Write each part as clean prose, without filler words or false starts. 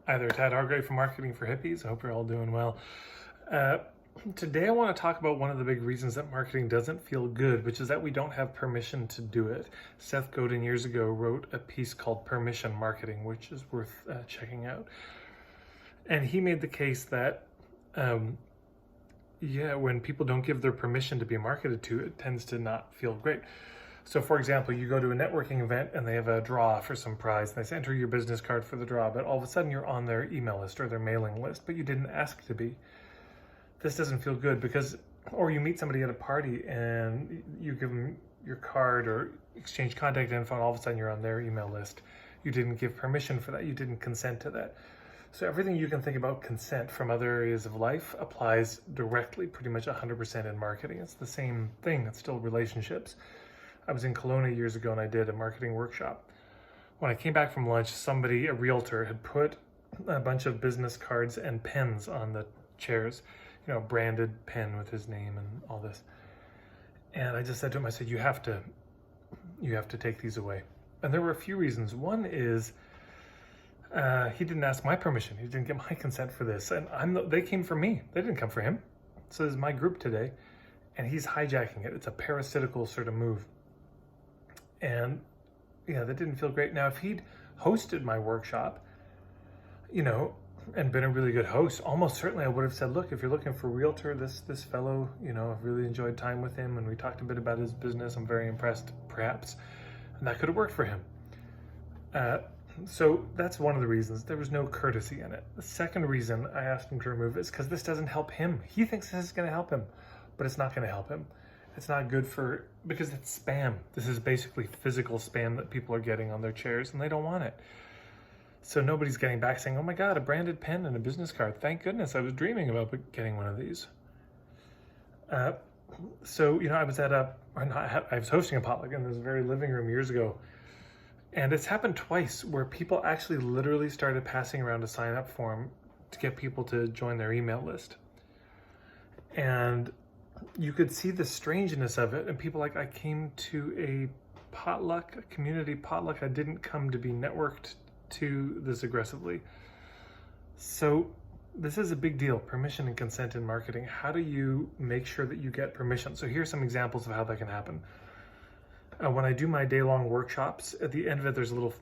Hi there, Tad Hargrave from Marketing for Hippies. I hope you're all doing well. Today I want to talk about one of the big reasons that marketing doesn't feel good, which is that we don't have permission to do it. Seth Godin years ago wrote a piece called Permission Marketing, which is worth checking out. And he made the case that, when people don't give their permission to be marketed to, it tends to not feel great. So for example, you go to a networking event and they have a draw for some prize. They say, enter your business card for the draw, but all of a sudden you're on their email list or their mailing list, but you didn't ask to be. This doesn't feel good because, or you meet somebody at a party and you give them your card or exchange contact info and all of a sudden you're on their email list. You didn't give permission for that. You didn't consent to that. So everything you can think about consent from other areas of life applies directly, pretty much 100% in marketing. It's the same thing. It's still relationships. I was in Kelowna years ago and I did a marketing workshop. When I came back from lunch, somebody, a realtor, had put a bunch of business cards and pens on the chairs, branded pen with his name and all this. And I just said to him, I said, you have to take these away. And there were a few reasons. One is he didn't ask my permission. He didn't get my consent for this. And they came for me. They didn't come for him. So this is my group today. And he's hijacking it. It's a parasitical sort of move. And that didn't feel great. Now, if he'd hosted my workshop, and been a really good host, almost certainly I would have said, look, if you're looking for a realtor, this fellow, I've really enjoyed time with him and we talked a bit about his business. I'm very impressed, perhaps. And that could have worked for him. So that's one of the reasons. There was no courtesy in it. The second reason I asked him to remove it is because this doesn't help him. He thinks this is going to help him, but it's not going to help him. It's not good because it's spam. This is basically physical spam that people are getting on their chairs and they don't want it. So nobody's getting back saying, oh my God, a branded pen and a business card. Thank goodness I was dreaming about getting one of these. I was hosting a potluck in this very living room years ago. And it's happened twice where people actually literally started passing around a sign up form to get people to join their email list. And you could see the strangeness of it, and people I came to a community potluck. I didn't come to be networked to this aggressively. So this is a big deal, permission and consent in marketing. How do you make sure that you get permission? So here's some examples of how that can happen. When I do my day-long workshops, at the end of it, there's a little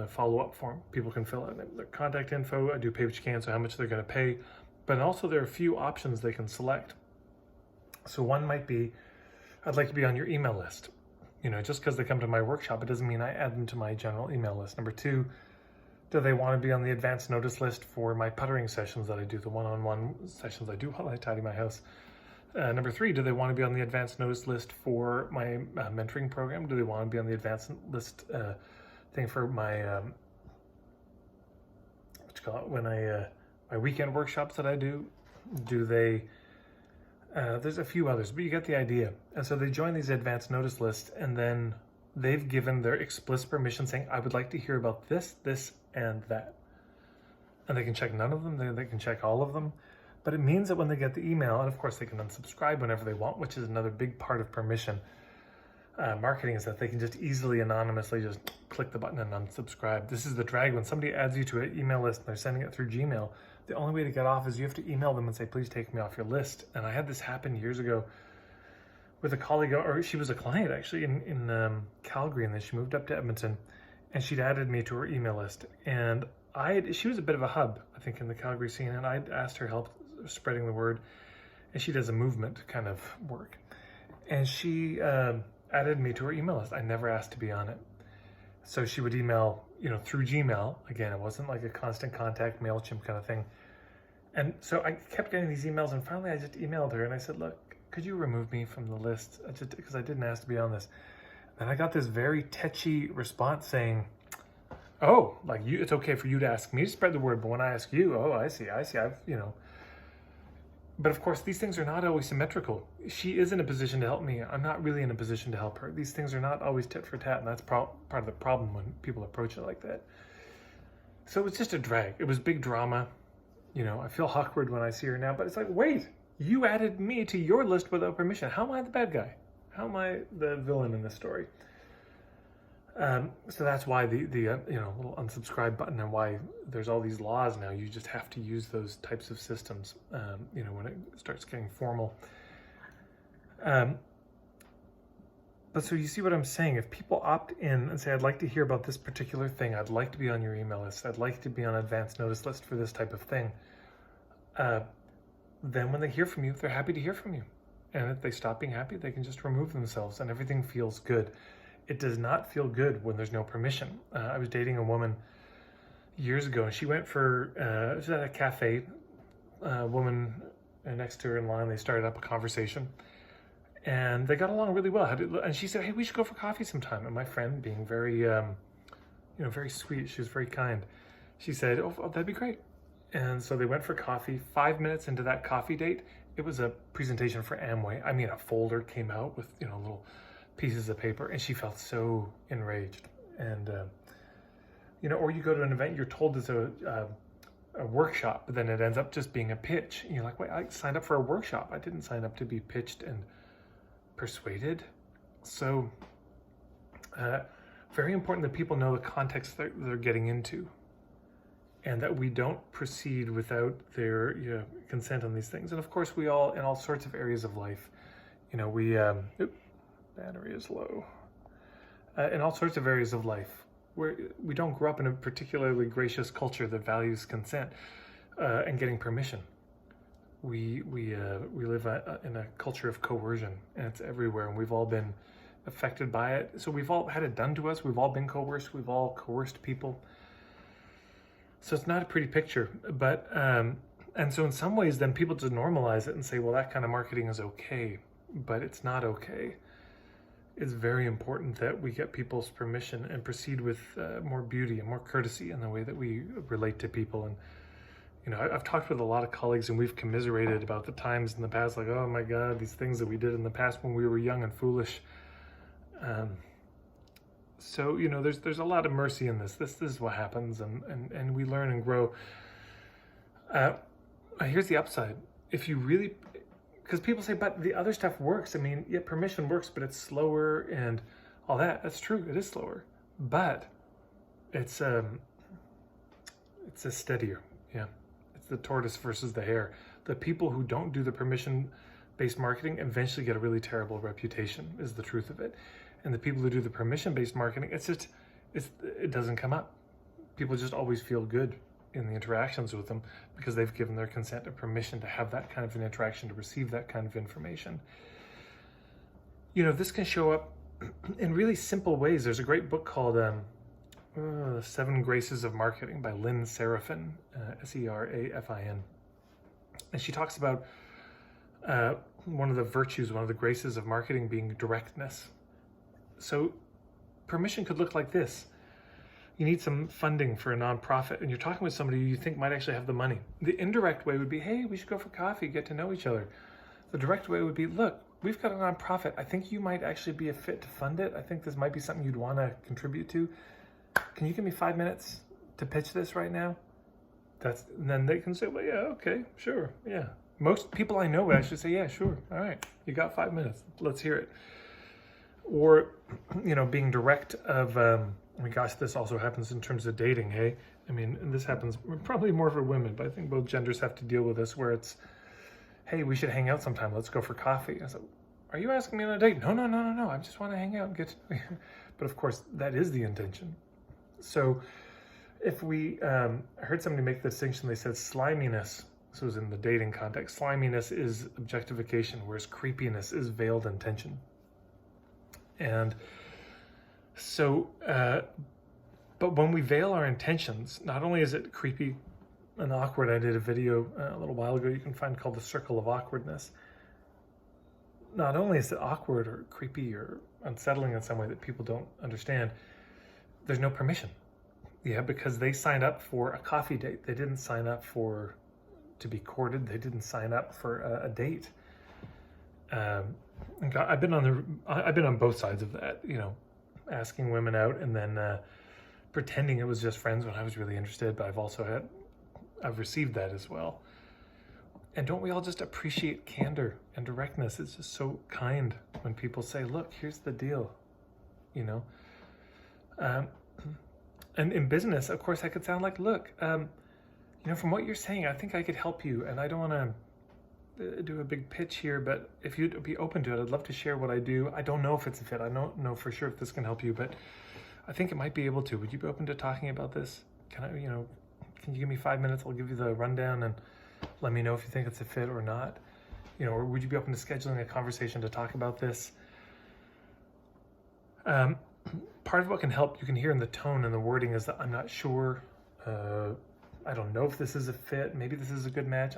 follow-up form people can fill out. Their contact info, I do pay what you can, so how much they're going to pay. But also there are a few options they can select. So one might be, I'd like to be on your email list. Just because they come to my workshop, it doesn't mean I add them to my general email list. Number two, do they want to be on the advanced notice list for my puttering sessions that I do, the one-on-one sessions I do while I tidy my house? Number three, do they want to be on the advanced notice list for my mentoring program? Do they want to be on the advanced list thing for my, my weekend workshops that I do? Do they... there's a few others, but you get the idea. And so they join these advanced notice lists, and then they've given their explicit permission saying, I would like to hear about this, this, and that. And they can check none of them, they can check all of them. But it means that when they get the email, and of course they can unsubscribe whenever they want, which is another big part of permission marketing, is that they can just easily, anonymously just click the button and unsubscribe. This is the drag. When somebody adds you to an email list and they're sending it through Gmail, the only way to get off is you have to email them and say, please take me off your list. And I had this happen years ago with a colleague, or she was a client actually in Calgary, and then she moved up to Edmonton and she'd added me to her email list. And she was a bit of a hub, I think, in the Calgary scene, and I'd asked her help spreading the word, and she does a movement kind of work. And she added me to her email list. I never asked to be on it. So she would email, through Gmail. Again, it wasn't like a constant contact MailChimp kind of thing. And so I kept getting these emails, and finally I just emailed her and I said, look, could you remove me from the list? Because I didn't ask to be on this. And I got this very tetchy response saying, oh, it's okay for you to ask me to spread the word, but when I ask you, oh, I see, But of course, these things are not always symmetrical. She is in a position to help me. I'm not really in a position to help her. These things are not always tit for tat, and that's part of the problem when people approach it like that. So it's just a drag. It was big drama. I feel awkward when I see her now, but it's like, wait, you added me to your list without permission. How am I the bad guy? How am I the villain in this story? So that's why the little unsubscribe button, and why there's all these laws now. You just have to use those types of systems, when it starts getting formal. But so you see what I'm saying? If people opt in and say, I'd like to hear about this particular thing, I'd like to be on your email list, I'd like to be on advance notice list for this type of thing, then when they hear from you, they're happy to hear from you. And if they stop being happy, they can just remove themselves and everything feels good. It does not feel good when there's no permission. I was dating a woman years ago, and she went for, she was at a cafe, a woman next to her in line, they started up a conversation, and they got along really well. And she said, hey, we should go for coffee sometime. And my friend, being very, very sweet, she was very kind, she said, oh, that'd be great. And so they went for coffee. 5 minutes into that coffee date, it was a presentation for Amway. I mean, a folder came out with, little pieces of paper, and she felt so enraged. And, or you go to an event, you're told it's a workshop, but then it ends up just being a pitch. And you're like, wait, I signed up for a workshop. I didn't sign up to be pitched and persuaded. So very important that people know the context that they're getting into, and that we don't proceed without their consent on these things. And of course, we all, in all sorts of areas of life, battery is low. In all sorts of areas of life, where we don't grow up in a particularly gracious culture that values consent and getting permission. We live in a culture of coercion, and it's everywhere, and we've all been affected by it. So we've all had it done to us. We've all been coerced. We've all coerced people. So it's not a pretty picture, but and so in some ways, then people just normalize it and say, well, that kind of marketing is okay, but it's not okay. It's very important that we get people's permission and proceed with more beauty and more courtesy in the way that we relate to people. And I've talked with a lot of colleagues, and we've commiserated about the times in the past, like, oh my God, these things that we did in the past when we were young and foolish. So there's a lot of mercy in this. This is what happens, and we learn and grow. Here's the upside. If you really, because people say, but the other stuff works. I mean, yeah, permission works, but it's slower and all that. That's true. It is slower, but it's a steadier. Yeah. It's the tortoise versus the hare. The people who don't do the permission-based marketing eventually get a really terrible reputation, is the truth of it. And the people who do the permission-based marketing, it doesn't come up. People just always feel good in the interactions with them because they've given their consent and permission to have that kind of an interaction, to receive that kind of information. This can show up in really simple ways. There's a great book called The 7 Graces of Marketing by Lynn Serafin, Serafin. And she talks about one of the virtues, one of the graces of marketing being directness. So permission could look like this. You need some funding for a nonprofit, and you're talking with somebody you think might actually have the money. The indirect way would be, hey, we should go for coffee, get to know each other. The direct way would be, look, we've got a nonprofit. I think you might actually be a fit to fund it. I think this might be something you'd want to contribute to. Can you give me 5 minutes to pitch this right now? And then they can say, well, yeah, okay, sure, yeah. Most people I know would actually say, yeah, sure, all right, you got 5 minutes, let's hear it. Or, being direct of, gosh, this also happens in terms of dating, hey? I mean, and this happens probably more for women, but I think both genders have to deal with this, where it's, hey, we should hang out sometime, let's go for coffee. I said, are you asking me on a date? No, I just want to hang out and get to... But of course, that is the intention. So if we heard somebody make the distinction, they said sliminess, this was in the dating context, sliminess is objectification, whereas creepiness is veiled intention. And so, but when we veil our intentions, not only is it creepy and awkward, I did a video a little while ago you can find called The Circle of Awkwardness. Not only is it awkward or creepy or unsettling in some way that people don't understand, there's no permission. Yeah, because they signed up for a coffee date. They didn't sign up to be courted. They didn't sign up for a date. I've been on both sides of that, asking women out and then pretending it was just friends when I was really interested, but I've received that as well. And don't we all just appreciate candor and directness? It's just so kind when people say, look, here's the deal, And in business, of course, that could sound like, look, from what you're saying, I think I could help you, and I don't want to do a big pitch here, but if you'd be open to it, I'd love to share what I do. I don't know if it's a fit. I don't know for sure if this can help you, but I think it might be able to. Would you be open to talking about this? Can you give me 5 minutes? I'll give you the rundown and let me know if you think it's a fit or not. Or would you be open to scheduling a conversation to talk about this? Part of what can help, you can hear in the tone and the wording, is that I'm not sure. I don't know if this is a fit. Maybe this is a good match.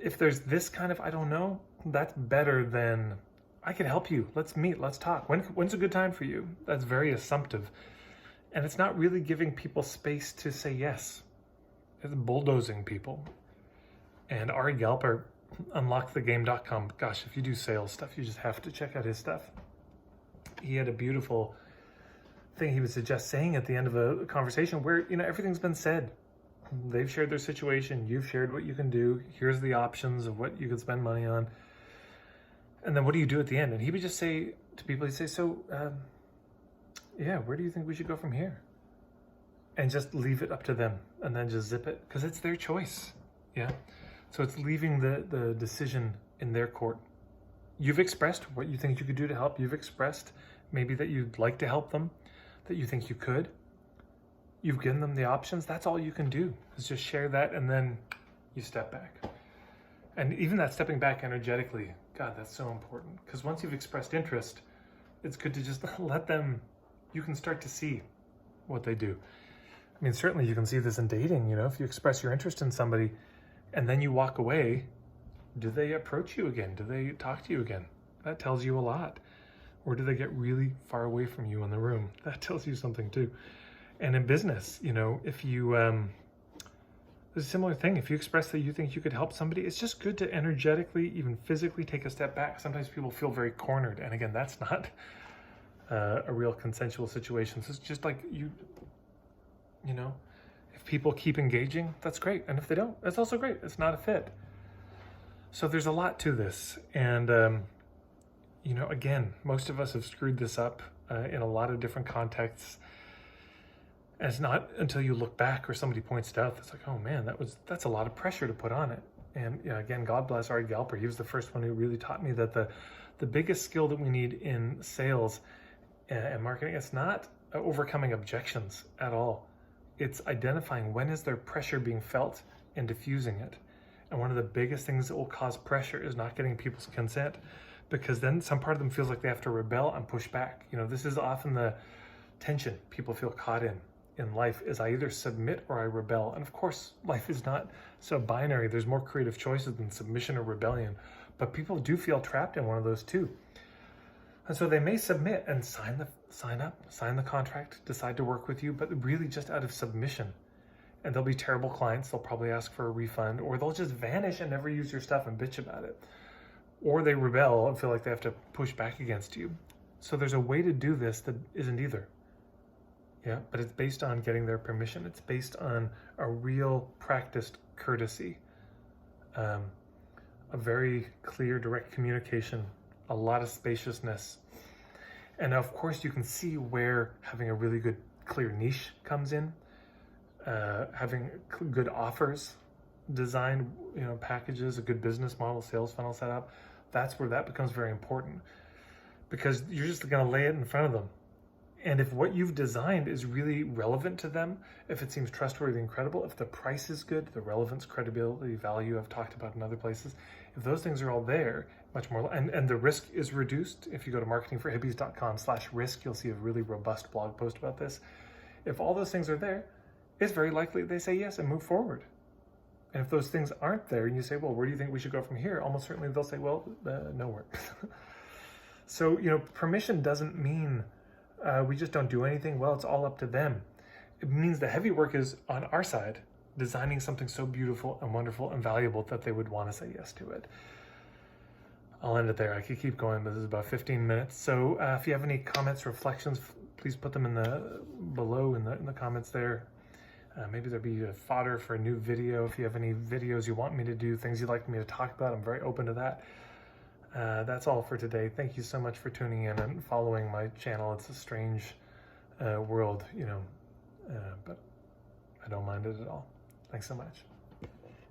If there's this kind of, I don't know, that's better than, I can help you. Let's meet. Let's talk. When's a good time for you? That's very assumptive. And it's not really giving people space to say yes. It's bulldozing people. And Ari Galper, unlockthegame.com. Gosh, if you do sales stuff, you just have to check out his stuff. He had a beautiful thing he would suggest saying at the end of a conversation where, everything's been said. They've shared their situation. You've shared what you can do. Here's the options of what you can spend money on. And then what do you do at the end? And he would just say to people, he'd say, so, where do you think we should go from here? And just leave it up to them and then just zip it, because it's their choice. Yeah. So it's leaving the decision in their court. You've expressed what you think you could do to help. You've expressed maybe that you'd like to help them, that you think you could. You've given them the options. That's all you can do, is just share that, and then you step back. And even that stepping back energetically, God, that's so important. Because once you've expressed interest, it's good to just let them, you can start to see what they do. I mean, certainly you can see this in dating, if you express your interest in somebody and then you walk away, do they approach you again? Do they talk to you again? That tells you a lot. Or do they get really far away from you in the room? That tells you something too. And in business, if you, there's a similar thing. If you express that you think you could help somebody, it's just good to energetically, even physically, take a step back. Sometimes people feel very cornered. And again, that's not a real consensual situation. So it's just like if people keep engaging, that's great. And if they don't, that's also great. It's not a fit. So there's a lot to this. And, again, most of us have screwed this up in a lot of different contexts. And it's not until you look back or somebody points it out, it's like, oh man, that's a lot of pressure to put on it. And again, God bless Ari Galper. He was the first one who really taught me that the biggest skill that we need in sales and marketing, it's not overcoming objections at all. It's identifying when is there pressure being felt and diffusing it. And one of the biggest things that will cause pressure is not getting people's consent, because then some part of them feels like they have to rebel and push back. This is often the tension people feel caught in life, is I either submit or I rebel. And of course, life is not so binary. There's more creative choices than submission or rebellion, but people do feel trapped in one of those too. And so they may submit and sign the contract, decide to work with you, but really just out of submission. And they'll be terrible clients. They'll probably ask for a refund, or they'll just vanish and never use your stuff and bitch about it. Or they rebel and feel like they have to push back against you. So there's a way to do this that isn't either. Yeah, but it's based on getting their permission. It's based on a real practiced courtesy, a very clear, direct communication, a lot of spaciousness. And of course, you can see where having a really good, clear niche comes in, having good offers, designed, packages, a good business model, sales funnel set up. That's where that becomes very important, because you're just going to lay it in front of them. And if what you've designed is really relevant to them, if it seems trustworthy and credible, if the price is good, the relevance, credibility, value I've talked about in other places, if those things are all there, much more, and the risk is reduced. If you go to marketingforhippies.com/risk, you'll see a really robust blog post about this. If all those things are there, it's very likely they say yes and move forward. And if those things aren't there and you say, well, where do you think we should go from here? Almost certainly they'll say, well, nowhere. So, permission doesn't mean we just don't do anything. Well, it's all up to them. It means the heavy work is on our side, designing something so beautiful and wonderful and valuable that they would want to say yes to it. I'll end it there. I could keep going, but this is about 15 minutes. So if you have any comments, reflections, please put them below in the comments there. Maybe there'll be a fodder for a new video. If you have any videos you want me to do, things you'd like me to talk about, I'm very open to that. That's all for today. Thank you so much for tuning in and following my channel. It's a strange world, but I don't mind it at all. Thanks so much.